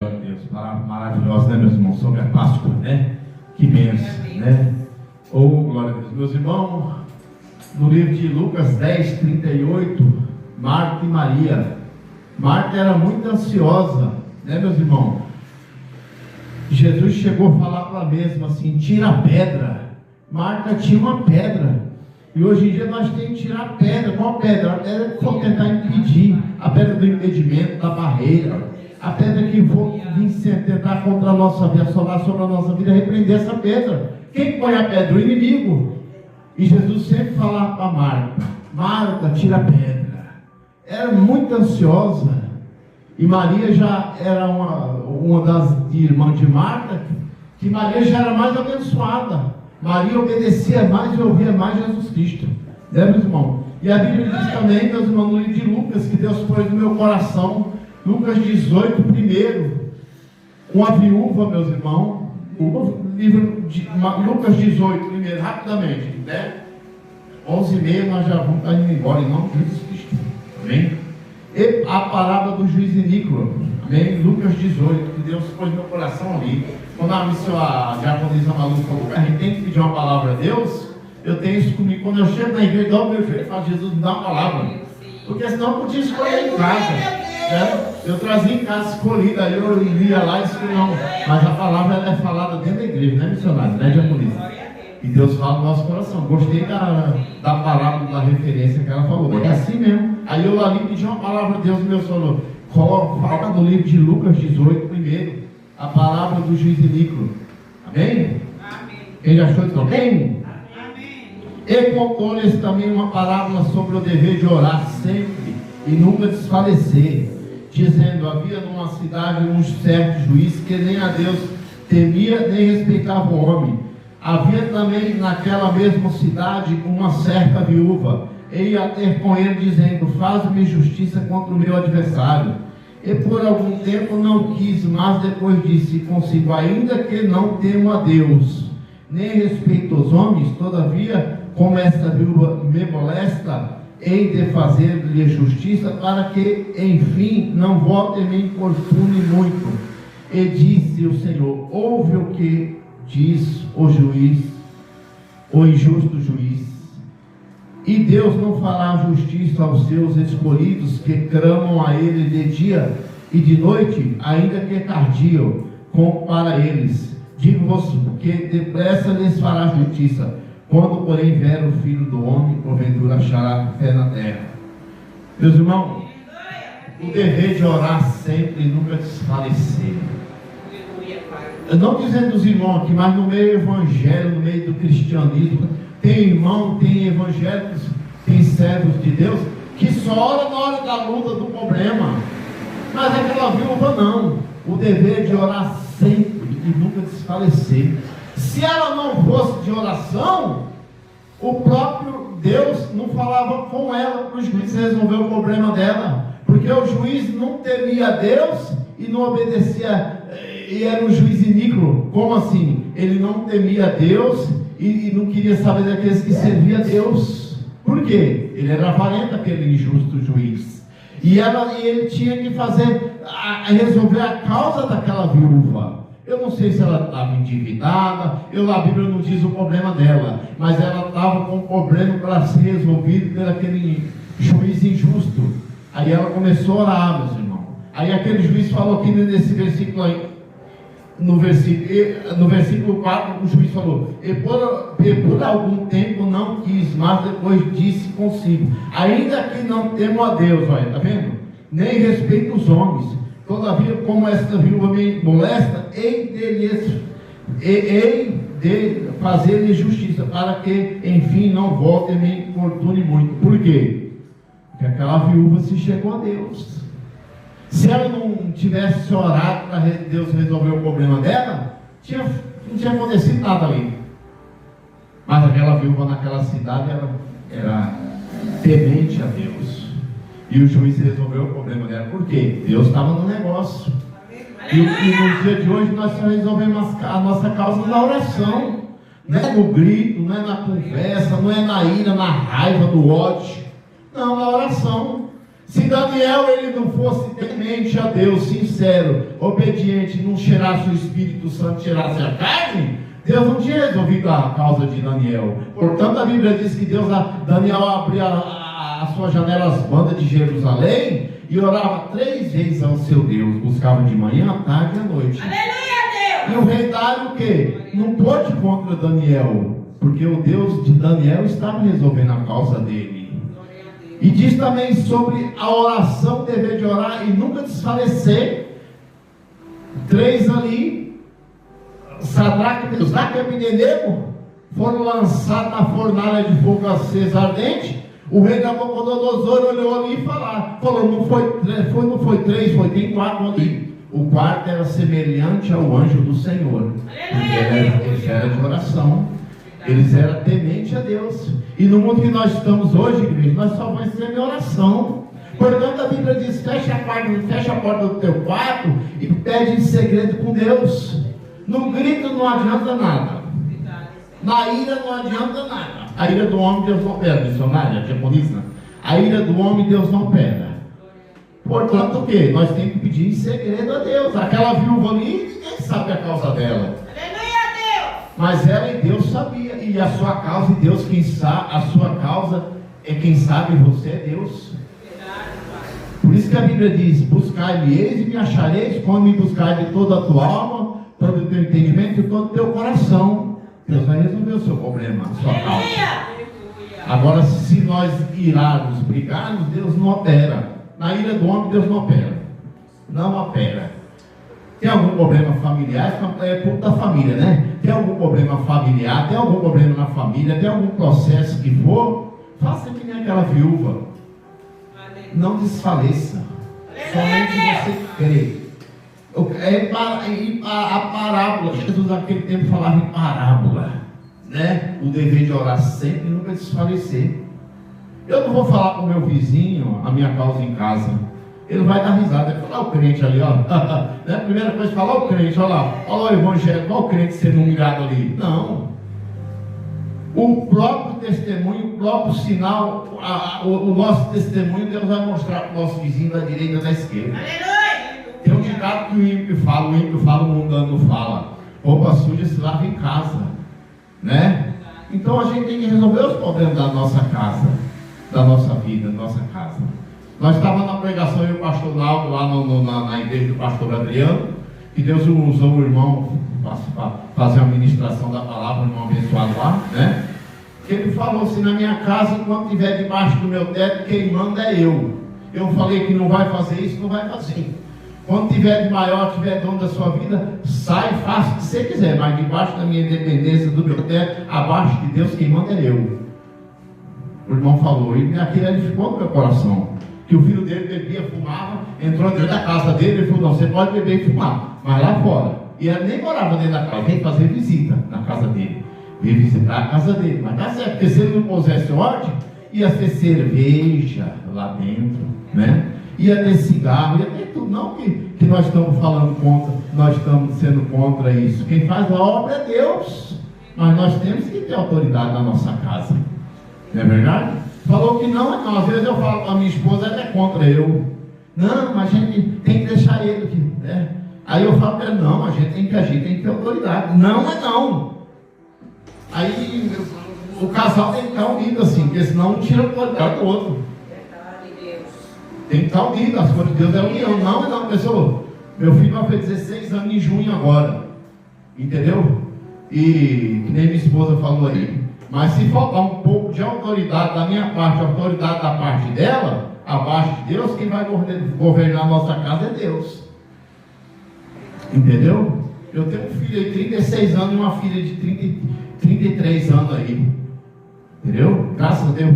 Deus, palavra maravilhosa, né, meus irmãos, sobre a Páscoa, né? Que bênção, né? Oh, glória a Deus. Meus irmãos, no livro de Lucas 10, 38, Marta e Maria. Marta era muito ansiosa, né, meus irmãos? Jesus chegou a falar para ela mesma assim: tira a pedra. Marta tinha uma pedra. E hoje em dia nós temos que tirar a pedra. Qual pedra? A pedra que for tentar impedir, a pedra do impedimento, da barreira. A pedra que for vir tentar contra a nossa vida, assolar sobre a nossa vida, repreender essa pedra. Quem põe a pedra? O inimigo. E Jesus sempre falava para Marta: Marta, tira a pedra. Era muito ansiosa. E Maria já era uma das irmãs de Marta, que Maria já era mais abençoada. Maria obedecia mais e ouvia mais Jesus Cristo. Né, meus irmãos? E a Bíblia diz também, meus irmãos, no livro de Lucas, que Deus pôs no meu coração, Lucas 18, primeiro, uma viúva, meus irmãos, o livro de Lucas 18, primeiro, rapidamente, né? 11h30 nós já vamos estar indo embora, em nome de Jesus Cristo. Amém? E a parábola do juiz iníquo, amém? Lucas 18, que Deus pôs no meu coração ali. Quando a diaconisa Malu falou, a gente tem que pedir uma palavra a Deus, eu tenho isso comigo. Quando eu chego na igreja, dou o meu filho e falo: Jesus, me dá uma palavra. Porque senão eu podia escolher em casa. Né? Eu trazia em casa escolhida, aí eu lia lá e escolhia. Mas a palavra ela é falada dentro da igreja, não é missionário, não é diaconisa. E Deus fala no nosso coração. Gostei da palavra, da referência que ela falou. É assim mesmo. Aí eu ali pedi uma palavra a Deus e Deus falou: fala do livro de Lucas 18 primeiro. A palavra do juiz iníquo. Amém? Amém. Quem já achou isso? Amém? Amém. E contou-lhes também uma parábola sobre o dever de orar sempre e nunca desfalecer, dizendo: havia numa cidade um certo juiz que nem a Deus temia nem respeitava o homem. Havia também naquela mesma cidade uma certa viúva, e ia ter com ele dizendo: faz-me justiça contra o meu adversário. E por algum tempo não quis, mas depois disse consigo: ainda que não temo a Deus, nem respeito os homens, todavia, como esta viúva me molesta, hei de fazer-lhe justiça, para que, enfim, não volte e me importune muito. E disse o Senhor: ouve o que diz o juiz, o injusto juiz. E Deus não fará justiça aos seus escolhidos, que clamam a Ele de dia e de noite, ainda que tardio, para eles. Digo-vos que depressa lhes fará justiça. Quando, porém, vier o Filho do Homem, porventura achará fé na terra. Meus irmãos, o dever de orar sempre e nunca desfalecer. Eu não dizendo dos irmãos aqui, mas no meio do evangelho, no meio do cristianismo, tem irmão, tem evangélicos, tem servos de Deus que só ora na hora da luta, do problema. Mas aquela viúva não. O dever de orar sempre e nunca desfalecer. Se ela não fosse de oração, o próprio Deus não falava com ela para o juiz resolver o problema dela. Porque o juiz não temia a Deus e não obedecia, e era um juiz iníquo. Como assim? Ele não temia a Deus e não queria saber daqueles que serviam a Deus. Por quê? Ele era avarento, aquele injusto juiz. E ele tinha que resolver a causa daquela viúva. Eu não sei se ela estava endividada, a Bíblia não diz o problema dela, mas ela estava com um problema para ser resolvido por aquele juiz injusto. Aí ela começou a orar, meus irmãos. Aí aquele juiz falou aqui nesse versículo aí, no versículo 4, o juiz falou: e por algum tempo não quis, mas depois disse consigo: ainda que não temo a Deus, olha, tá vendo? Nem respeito os homens, todavia, como esta viúva me molesta, hei de fazer-lhe justiça, para que, enfim, não volte e me importune muito. Por quê? Porque aquela viúva se chegou a Deus. Se ela não tivesse orado para Deus resolver o problema dela, não tinha acontecido nada ali. Mas aquela viúva naquela cidade era temente a Deus. E o juiz resolveu o problema dela. Por quê? Deus estava no negócio. E no dia de hoje nós só resolvemos a nossa causa na oração. Não é no grito, não é na conversa, não é na ira, na raiva, do ódio. Não, na oração. Se Daniel ele não fosse temente a Deus, sincero, obediente, não cheirasse o Espírito Santo, cheirasse a carne, Deus não tinha resolvido a causa de Daniel. Portanto, a Bíblia diz que Daniel abria as suas janelas bandas de Jerusalém e orava 3 vezes ao seu Deus. Buscava de manhã, à tarde e à noite. Aleluia, Deus! E o rei Dário o quê? Não pôde contra Daniel, porque o Deus de Daniel estava resolvendo a causa dele. E diz também sobre a oração, dever de orar e nunca desfalecer. 3 ali, Sadraque, Mesaque e Abednego foram lançados na fornalha de fogo acesa ardente. O rei Nabucodonosor olhou ali e falou, não foi 3, tem 4 ali. O quarto era semelhante ao anjo do Senhor. Eles eram de oração. Eles eram tementes a Deus. E no mundo que nós estamos hoje, igreja, nós só vamos ter em oração. Portanto, a Bíblia diz: fecha a porta do teu quarto e pede em segredo com Deus. No grito não adianta nada. Na ira não adianta nada. A ira do homem Deus não opera. Missionária, japonesa. A ira do homem Deus não opera. Portanto, o que? Nós temos que pedir em segredo a Deus. Aquela viúva ali, ninguém sabe a causa dela. Mas ela e Deus sabia, e a sua causa, e Deus quem sabe, a sua causa é quem sabe, você é Deus. Por isso que a Bíblia diz: buscai-me eis e me achareis, quando me buscai de toda a tua alma, todo o teu entendimento e todo o teu coração. Deus vai resolver o seu problema, a sua causa. Agora, se nós irarmos, brigarmos, Deus não opera. Na ira do homem, Deus não opera. Não opera. Tem algum problema familiar? É culto da família, né? Tem algum problema familiar? Tem algum problema na família? Tem algum processo que for? Faça que nem aquela viúva. Não desfaleça. Somente você crê. A parábola, Jesus naquele tempo falava em parábola, né? O dever de orar sempre e nunca desfalecer. Eu não vou falar com o meu vizinho a minha causa em casa. Ele vai dar risada, vai falar: o crente ali, ó. Né? A primeira coisa, falar: o crente, olha lá, olha o evangelho, olha o crente sendo humilhado ali. Não. O próprio testemunho, o próprio sinal, o nosso testemunho, Deus vai mostrar para o nosso vizinho da direita e da esquerda. Aleluia! Tem um ditado que o ímpio fala, o mundano fala: roupa suja se lava em casa, né? Então a gente tem que resolver os problemas da nossa casa, da nossa vida, da nossa casa. Nós estávamos na pregação, eu e o pastor Naldo, lá na igreja do pastor Adriano, e Deus usou o irmão para fazer a ministração da palavra, o irmão abençoado lá, né? Ele falou assim: na minha casa, enquanto estiver debaixo do meu teto, quem manda é eu. Eu falei que não vai fazer isso, não vai fazer. Quando tiver de maior, tiver dono da sua vida, sai, faça o que você quiser, mas debaixo da minha independência, do meu teto, abaixo de Deus, quem manda é eu. O irmão falou, e aquilo ali ficou no meu coração. Que o filho dele bebia, fumava, entrou dentro da casa dele e falou: não, você pode beber e fumar, mas lá fora. E ela nem morava dentro da casa, veio fazer visita na casa dele, veio visitar a casa dele. Mas tá certo, porque se ele não pusesse ordem, ia ter cerveja lá dentro, né? Ia ter cigarro, ia ter tudo. Não que nós estamos falando contra, nós estamos sendo contra isso. Quem faz a obra é Deus, mas nós temos que ter autoridade na nossa casa, não é verdade? Falou que não, então, às vezes eu falo para a minha esposa, ela é contra eu. Não, mas a gente tem que deixar ele aqui, né? Aí eu falo para ela: não, a gente tem que ter autoridade. Não é não. Aí o casal tem que estar unido assim, porque senão um tira a autoridade do outro. Tem que estar unido, as coisas de Deus é união. Não é não, pessoal. Meu filho vai fazer 16 anos em junho agora. Entendeu? E que nem minha esposa falou aí. Mas se faltar um pouco de autoridade da minha parte, autoridade da parte dela, abaixo de Deus, quem vai governar a nossa casa é Deus. Entendeu? Eu tenho um filho de 36 anos e uma filha de 33 anos aí. Entendeu? Graças a Deus,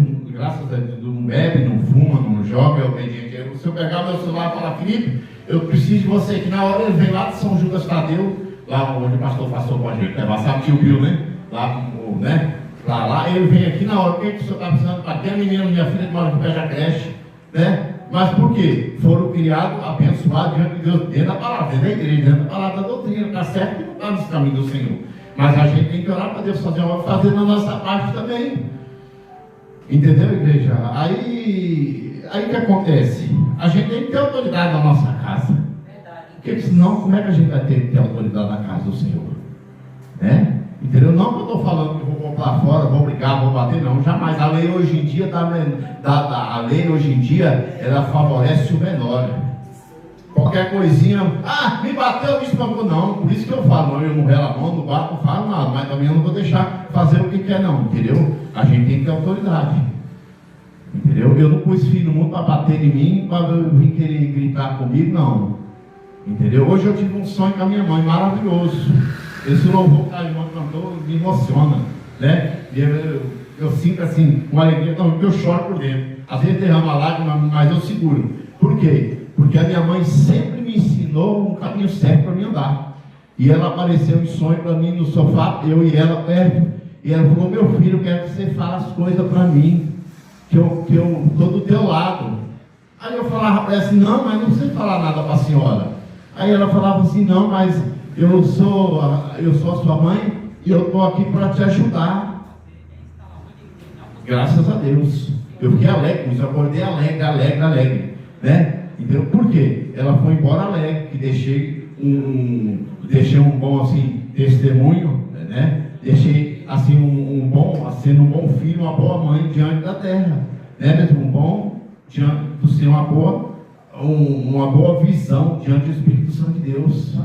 não bebe, não fuma, não joga, é obediente. Se eu pegar meu celular e falar: Felipe, eu preciso de você, que na hora ele vem lá de São Judas Tadeu, lá onde o pastor passou com a gente, né? Sabe o tio Bill, né? Lá, né? Lá ele vem aqui na hora: o que o senhor está precisando? Para ter a menina, minha filha que mora no pé da creche, né? Mas por quê? Foram criados, abençoados diante de Deus, dentro da palavra, dentro da igreja, dentro da palavra da doutrina. Está certo que não está nos caminhos do Senhor, mas a gente tem que orar para Deus fazer uma, fazer na nossa parte também. Entendeu, igreja? Aí aí que acontece? A gente tem que ter autoridade na nossa casa. Porque senão, como é que a gente vai ter autoridade na casa do Senhor? Né? Entendeu? Não que eu estou falando que vou comprar fora, vou brigar, vou bater, não, jamais. A lei hoje em dia, a lei hoje em dia, ela favorece o menor. Qualquer coisinha, me bateu, me espancou, não, por isso que eu falo, eu não relo a mão, não bato, não falo nada, mas também eu não vou deixar fazer o que quer, não, entendeu? A gente tem que ter autoridade, entendeu? Eu não pus filho no mundo para bater em mim, para vir querer gritar comigo, não, entendeu? Hoje eu tive um sonho com a minha mãe, maravilhoso. Esse louvor que a irmã cantou me emociona, né? Eu sinto assim, uma alegria, não, porque eu choro por dentro. Às vezes derrama lágrima, mas eu seguro. Por quê? Porque a minha mãe sempre me ensinou um caminho certo para mim andar. E ela apareceu em sonho para mim no sofá, eu e ela perto. E ela falou: meu filho, eu quero que você fale as coisas para mim, que eu estou do teu lado. Aí eu falava para ela assim: não, mas não precisa falar nada para a senhora. Aí ela falava assim: não, mas eu sou a sua mãe e eu estou aqui para te ajudar. Graças a Deus. Eu fiquei alegre, eu acordei alegre, né? Entendeu? Por quê? Ela foi embora alegre, que deixei um bom assim, testemunho, né? Deixei assim sendo um bom filho, uma boa mãe diante da terra, né? Mesmo um bom diante do Senhor, uma boa visão diante do Espírito Santo de Deus.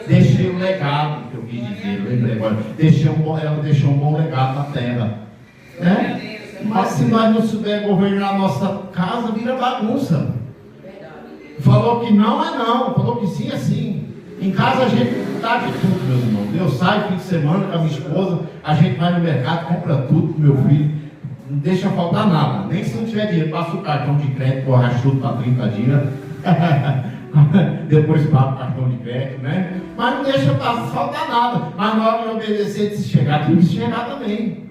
Deixei um legado, que eu quis dizer, eu lembrei agora. Ela deixou um bom legado na terra, né? Mas se nós não souber governar a nossa casa, vira bagunça. Falou que não é não, falou que sim é sim. Em casa a gente dá de tudo, meus irmãos. Eu saio fim de semana com a minha esposa, a gente vai no mercado, compra tudo pro meu filho, não deixa faltar nada. Nem se não tiver dinheiro, passa o cartão de crédito, o rachudo para 30 dias. Depois paga o cartão de crédito, né? Mas não deixa faltar nada. Mas na hora de obedecer, de se chegar, tem que se chegar também.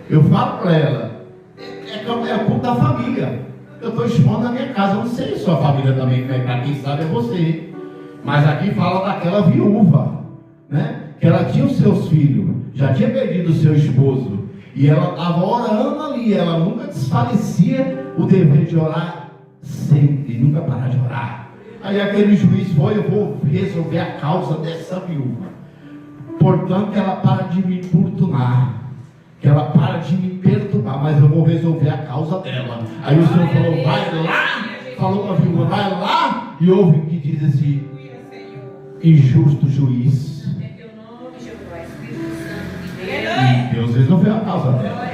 Eu falo para ela, é culto da família. Eu estou expondo a minha casa, eu não sei se sua família também, né? Para quem sabe é você. Mas aqui fala daquela viúva, né? Que ela tinha os seus filhos, já tinha perdido o seu esposo, e ela estava orando ali, ela nunca desfalecia o dever de orar sempre, nunca parar de orar. Aí aquele juiz foi: eu vou resolver a causa dessa viúva, portanto que ela para de me importunar, que ela para de me perturbar, mas eu vou resolver a causa dela. Aí o Senhor falou: vai lá, falou para a viúva, vai lá, e ouve o que diz esse injusto juiz. E Deus resolveu a causa dela.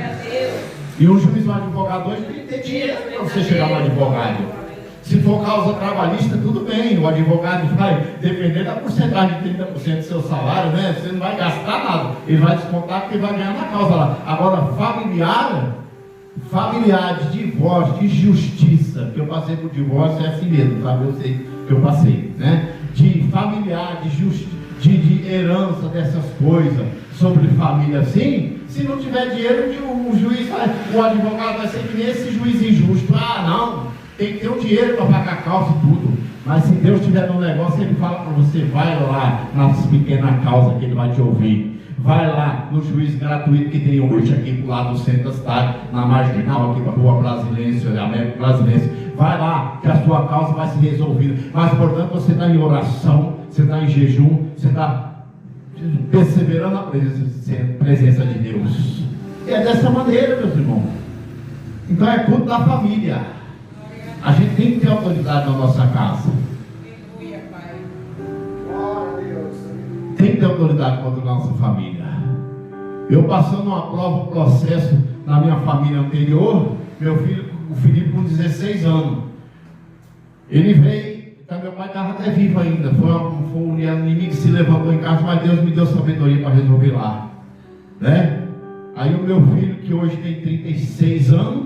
E um juiz, um advogado hoje tem que ter dinheiro para você chegar no advogado. Se for causa trabalhista, tudo bem, o advogado vai depender da porcentagem de 30% do seu salário, né? Você não vai gastar nada, ele vai descontar porque vai ganhar na causa lá. Agora, familiar de divórcio, de justiça, que eu passei por divórcio, é assim mesmo, sabe? Eu sei que eu passei, né? De familiar, de herança dessas coisas, sobre família assim, se não tiver dinheiro, o juiz o advogado vai ser que nem esse juiz injusto. Não, tem que ter o dinheiro para pagar a causa e tudo. Mas se Deus tiver no negócio, ele fala para você: vai lá nas pequenas causas que ele vai te ouvir. Vai lá no juiz gratuito que tem hoje aqui do lado do centro da cidade, na marginal, aqui para a rua Brasilense, América Brasilense. Vai lá que a sua causa vai se resolver. Mas, portanto, você está em oração, você está em jejum, você está perseverando na presença de Deus. E é dessa maneira, meus irmãos. Então é culto da família. A gente tem que ter autoridade na nossa casa. Tem que ter autoridade contra a nossa família. Eu passando uma prova, um processo na minha família anterior, meu filho, o Felipe, com 16 anos, ele veio, então meu pai estava até vivo ainda, foi um inimigo que se levantou em casa, mas Deus me deu sabedoria para resolver lá, né? Aí o meu filho, que hoje tem 36 anos,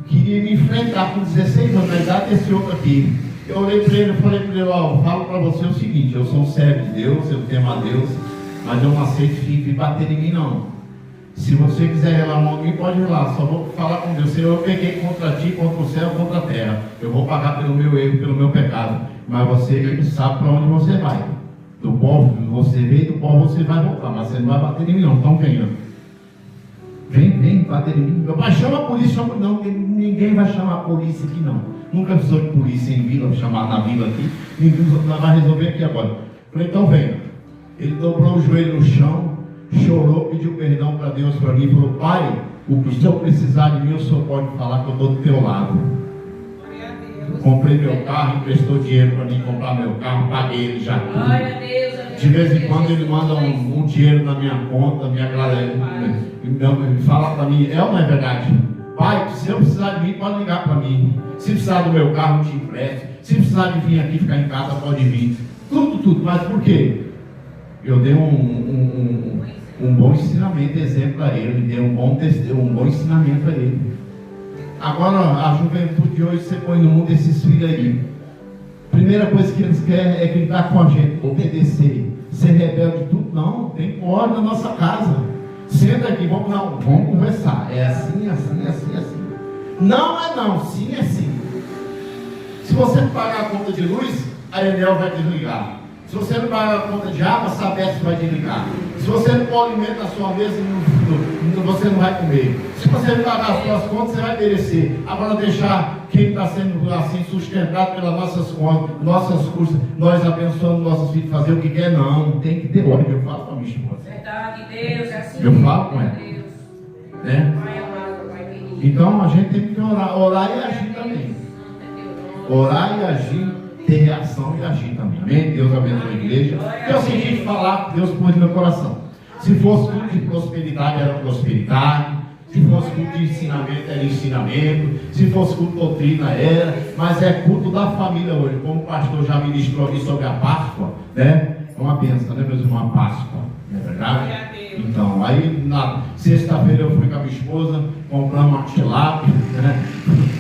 queria me enfrentar com 16 anos, na idade desse outro aqui. Eu olhei para ele e falei para ele: falo para você o seguinte, eu sou um servo de Deus, eu temo a Deus, mas eu não aceito que bater em mim não. Se você quiser relar a mão em mim, pode relar, só vou falar com Deus. Eu peguei contra ti, contra o céu, contra a terra. Eu vou pagar pelo meu erro, pelo meu pecado. Mas você sabe para onde você vai. Do pó você veio, do pó você vai voltar, mas você não vai bater em mim não, então venha. Vem bater em mim. Meu pai, chama a polícia. Não, ninguém vai chamar a polícia aqui não. Nunca precisou de polícia em vila, chamar na vila aqui. Ninguém vai resolver aqui agora. Falei, então venha. Ele dobrou o joelho no chão, chorou, pediu perdão para Deus, para mim, falou, pai, o que o senhor precisar de mim, o senhor pode falar que eu estou do teu lado. Comprei meu carro, emprestou dinheiro para mim comprar meu carro, paguei ele já tudo. De vez em quando ele manda um dinheiro na minha conta, minha galera me fala para mim, é ou não é verdade? Pai, se eu precisar de mim, pode ligar para mim. Se precisar do meu carro, eu te empresto. Se precisar de vir aqui ficar em casa, pode vir. Tudo. Mas por quê? Eu dei um bom ensinamento, exemplo a ele. Dei um bom ensinamento a ele. Agora, a juventude de hoje, você põe no mundo esses filhos aí. Primeira coisa que eles querem é gritar com a gente, obedecer. Ser rebelde tudo, não. Tem ordem na nossa casa. Senta aqui, vamos conversar. É assim. Não é não, sim é sim. Se você não pagar a conta de luz, a Enel vai desligar. Se você não pagar a conta de água, a Sabesp vai desligar. Se você não pôr alimento na sua mesa, você não vai comer. Se você não pagar as suas contas, você vai perecer. Agora deixar quem está sendo assim sustentado pelas nossas contas, nossas custas, nós abençoando nossos filhos fazer o que quer, não. Tem que ter ordem. Eu falo com a minha esposa. Verdade, Deus, é assim. Eu falo com ela. Né? Então a gente tem que orar e agir também. Orar e agir, ter reação e agir também. Amém? Deus abençoe a igreja. Eu senti de falar, Deus pôs no meu coração. Se fosse culto de prosperidade, era prosperidade. Se fosse culto de ensinamento, era ensinamento. Se fosse culto de doutrina, era. Mas é culto da família hoje. Como o pastor já ministrou aqui sobre a Páscoa, né? É uma bênção, né, meus irmãos? A Páscoa, não é verdade? Então, aí na sexta-feira eu fui com a minha esposa, compramos uma tilápia, né?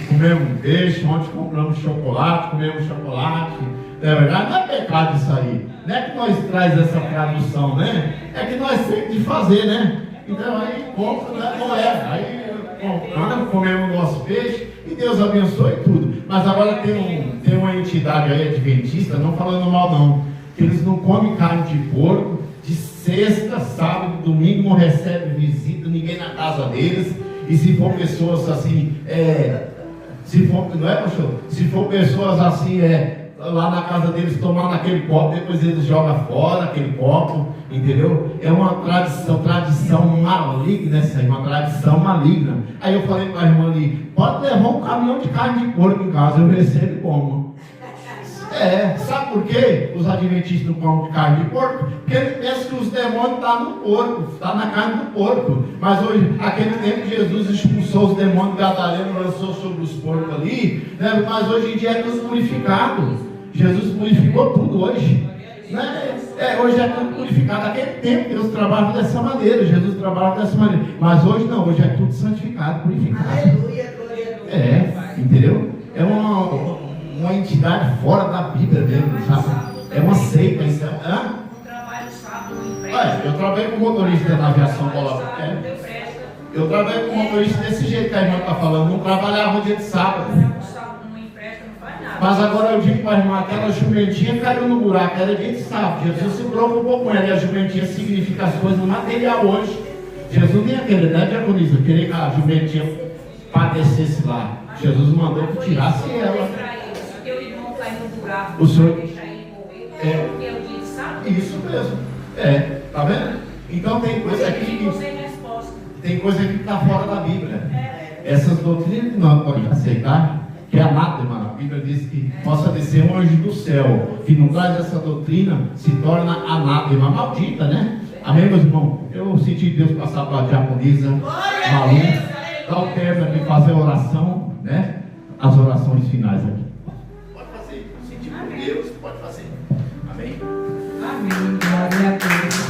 Comemos um peixe, ontem compramos chocolate, comemos chocolate. Não é verdade? Não é pecado isso aí. Não é que nós traz essa tradução, né? É que nós temos de fazer, né? Então aí compra, né? Não é. Aí compramos, comemos o nosso peixe e Deus abençoe tudo. Mas agora tem uma entidade aí adventista, não falando mal não, que eles não comem carne de porco. De sexta, sábado, domingo não recebe visita, ninguém na casa deles. E se for pessoas assim, não é, pastor? Se for pessoas assim, lá na casa deles tomar naquele copo, depois eles jogam fora aquele copo, entendeu? É uma tradição maligna essa aí, uma tradição maligna. Aí eu falei para a irmã ali, pode levar um caminhão de carne de porco em casa, eu recebo e como. Sabe por quê? Os adventistas não comem carne de porco? Porque eles pensam que os demônios estão no porco, está na carne do porco. Mas hoje, aquele tempo Jesus expulsou os demônios gadarenos, lançou sobre os porcos ali, né? Mas hoje em dia é tudo purificado. Jesus purificou tudo hoje. Né? Hoje é tudo purificado. Naquele tempo Deus trabalhava dessa maneira, Jesus trabalhava dessa maneira. Mas hoje não, hoje é tudo santificado, purificado. Aleluia, glória a Deus. Entendeu? É uma entidade fora da Bíblia mesmo, sabe? É uma seita. Isso eu trabalhei com motorista na aviação Eu trabalhei com motorista desse jeito que a irmã está falando. Não trabalhava dia de sábado. Mas agora eu digo para a irmã, aquela jumentinha caiu no buraco, era dia de sábado. Jesus se preocupou com ela e a jumentinha significa as coisas material hoje. Jesus nem ia querer, né, diaconisa? Querer que a jumentinha padecesse lá. Jesus mandou que tirasse ela. O senhor deixar ele morrer, porque é o dia de sábado. Isso mesmo. Tá vendo? Então tem coisa aqui que está fora da Bíblia. Essas doutrinas que nós podemos aceitar, que é anátema. A Bíblia diz que possa descer um anjo do céu, que não traz essa doutrina, se torna anátema, maldita, né? Amém, meus irmãos? Eu senti Deus passar para a diaconisa Malu, dar o tempo de fazer oração, né? As orações finais aqui. Deus pode fazer. Amém? Amém. Glória a Deus.